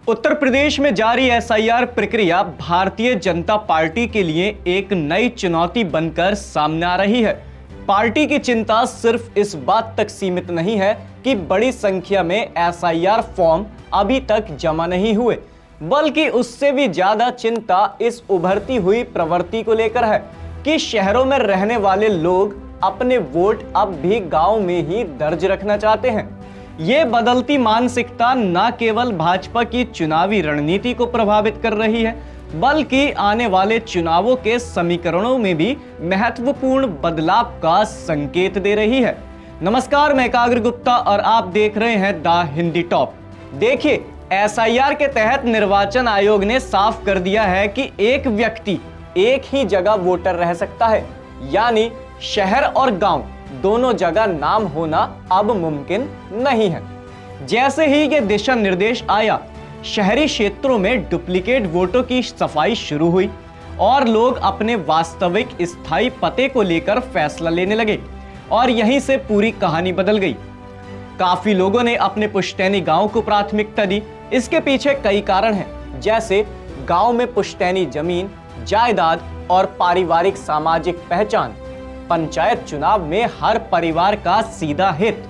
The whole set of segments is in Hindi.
उत्तर प्रदेश में जारी एसआईआर प्रक्रिया भारतीय जनता पार्टी के लिए एक नई चुनौती बनकर सामने आ रही है। पार्टी की चिंता सिर्फ इस बात तक सीमित नहीं है कि बड़ी संख्या में एसआईआर फॉर्म अभी तक जमा नहीं हुए, बल्कि उससे भी ज्यादा चिंता इस उभरती हुई प्रवृत्ति को लेकर है कि शहरों में रहने वाले लोग अपने वोट अब भी गांव में ही दर्ज रखना चाहते हैं। ये बदलती मानसिकता न केवल भाजपा की चुनावी रणनीति को प्रभावित कर रही है, बल्कि आने वाले चुनावों के समीकरणों में भी महत्वपूर्ण बदलाव का संकेत दे रही है। नमस्कार, मैं एकाग्र गुप्ता और आप देख रहे हैं द हिंदी टॉप। देखिए, एसआईआर के तहत निर्वाचन आयोग ने साफ कर दिया है कि एक व्यक्ति एक ही जगह वोटर रह सकता है, यानी शहर और गांव दोनों जगह नाम होना अब मुमकिन नहीं है। जैसे ही ये दिशा निर्देश आया, शहरी क्षेत्रों में डुप्लीकेट वोटों की सफाई शुरू हुई और लोग अपने वास्तविक स्थायी पते को लेकर फैसला लेने लगे और यहीं से पूरी कहानी बदल गई। काफी लोगों ने अपने पुश्तैनी गांव को प्राथमिकता दी। इसके पीछे कई कारण हैं, जैसे गांव में पुश्तैनी जमीन, जायदाद और पारिवारिक सामाजिक पहचान, पंचायत चुनाव में हर परिवार का सीधा हित,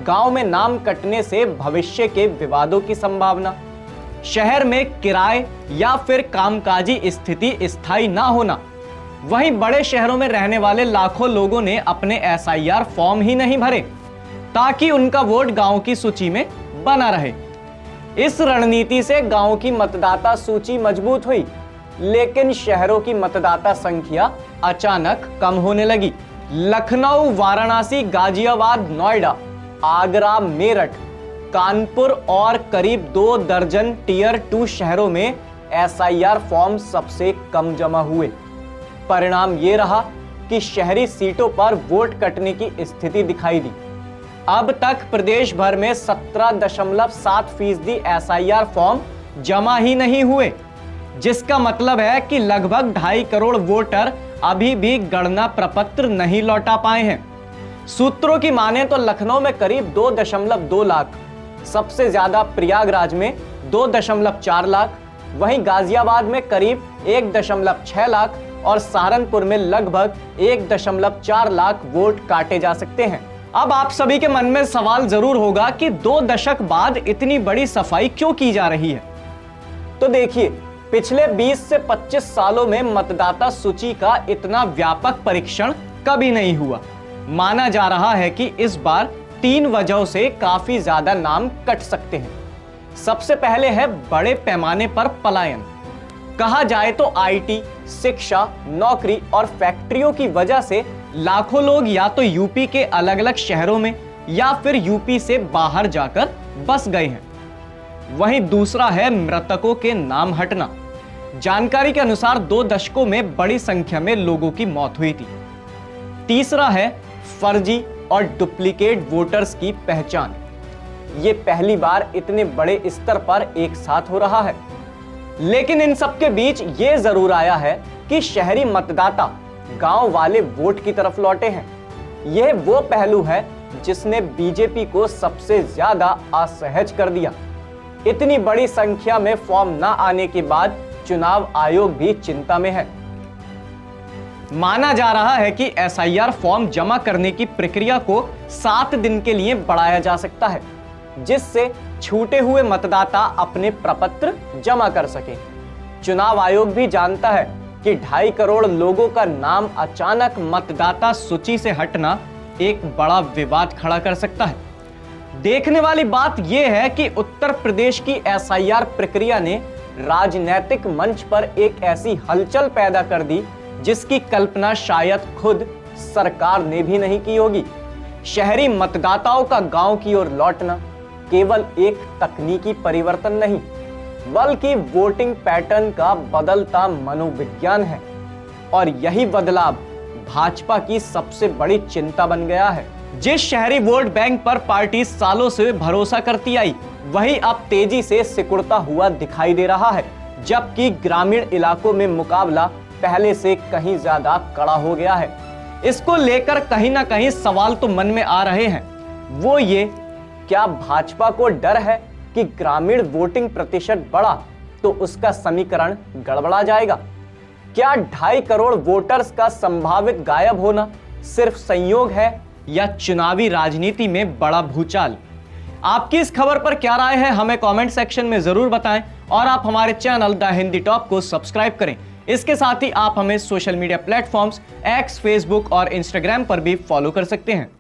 गांव में नाम कटने से भविष्य के विवादों की संभावना, शहर में किराए या फिर कामकाजी स्थिति स्थायी ना होना। वहीं बड़े शहरों में रहने वाले लाखों लोगों ने अपने एसआईआर फॉर्म ही नहीं भरे ताकि उनका वोट गांव की सूची में बना रहे। इस रणनीति से गांव की मतदाता सूची मजबूत हुई, लेकिन शहरों की मतदाता संख्या अचानक कम होने लगी। लखनऊ, वाराणसी, गाजियाबाद, नोएडा, आगरा, मेरठ, कानपुर और करीब 2 दर्जन टियर 2 शहरों में एसआईआर फॉर्म सबसे कम जमा हुए। परिणाम ये रहा कि शहरी सीटों पर वोट कटने की स्थिति दिखाई दी। अब तक प्रदेश भर में 17.7% एसआईआर फॉर्म जमा ही नहीं हुए, जिसका मतलब है कि लगभग 2.5 करोड़ वोटर अभी भी गणना प्रपत्र नहीं लौटा पाए हैं। सूत्रों की माने तो लखनऊ में करीब 2.2 लाख, सबसे ज्यादा प्रयागराज में 2.4 लाख, वहीं गाजियाबाद में करीब 1.6 लाख और सहारनपुर में लगभग 1.4 लाख वोट काटे जा सकते हैं। अब आप सभी के मन में सवाल जरूर होगा कि 2 दशक बाद इतनी बड़ी सफाई क्यों की जा रही है। तो देखिए, पिछले 20 से 25 सालों में मतदाता सूची का इतना व्यापक परीक्षण कभी नहीं हुआ। माना जा रहा है कि इस बार 3 वजहों से काफी ज्यादा नाम कट सकते हैं। सबसे पहले है बड़े पैमाने पर पलायन। कहा जाए तो आईटी, शिक्षा, नौकरी और फैक्ट्रियों की वजह से लाखों लोग या तो यूपी के अलग अलग शहरों में या फिर यूपी से बाहर जाकर बस गए हैं। वहीं दूसरा है मृतकों के नाम हटना। जानकारी के अनुसार 2 दशकों में बड़ी संख्या में लोगों की मौत हुई थी। तीसरा है फर्जी और डुप्लीकेट वोटर्स की पहचान। ये पहली बार इतने बड़े स्तर पर एक साथ हो रहा है। लेकिन इन सब के बीच ये जरूर आया है कि शहरी मतदाता गांव वाले वोट की तरफ लौटे हैं। यह वो पहलू है जिसने बीजेपी को सबसे ज्यादा असहज कर दिया। इतनी बड़ी संख्या में फॉर्म न आने के बाद चुनाव आयोग भी चिंता में है। माना जा रहा है कि एसआईआर फॉर्म जमा करने की प्रक्रिया को 7 दिन के लिए बढ़ाया जा सकता है, जिससे छूटे हुए मतदाता अपने प्रपत्र जमा कर सके। चुनाव आयोग भी जानता है कि 2.5 करोड़ लोगों का नाम अचानक मतदाता सूची से हटना एक बड़ा विवाद खड़ा कर सकता है। देखने वाली बात यह है कि उत्तर प्रदेश की एसआईआर प्रक्रिया ने राजनीतिक मंच पर एक ऐसी हलचल पैदा कर दी जिसकी कल्पना शायद खुद सरकार ने भी नहीं की होगी। शहरी मतदाताओं का गांव की ओर लौटना केवल एक तकनीकी परिवर्तन नहीं, बल्कि वोटिंग पैटर्न का बदलता मनोविज्ञान है। और यही बदलाव भाजपा की सबसे बड़ी चिंता बन गया है। जिस शहरी वोट बैंक पर पार्टी सालों से भरोसा करती आई, वही अब तेजी से सिकुड़ता हुआ दिखाई दे रहा है, जबकि ग्रामीण इलाकों में मुकाबला पहले से कहीं ज्यादा कड़ा हो गया है। इसको लेकर कहीं ना कहीं सवाल तो मन में आ रहे हैं। वो ये, क्या भाजपा को डर है कि ग्रामीण वोटिंग प्रतिशत बढ़ा तो उसका समीकरण गड़बड़ा जाएगा? क्या 2.5 करोड़ वोटर्स का संभावित गायब होना सिर्फ संयोग है या चुनावी राजनीति में बड़ा भूचाल? आपकी इस खबर पर क्या राय है, हमें कमेंट सेक्शन में जरूर बताएं और आप हमारे चैनल द हिंदी टॉप को सब्सक्राइब करें। इसके साथ ही आप हमें social media platforms x, Facebook और इंस्टाग्राम पर भी फॉलो कर सकते हैं।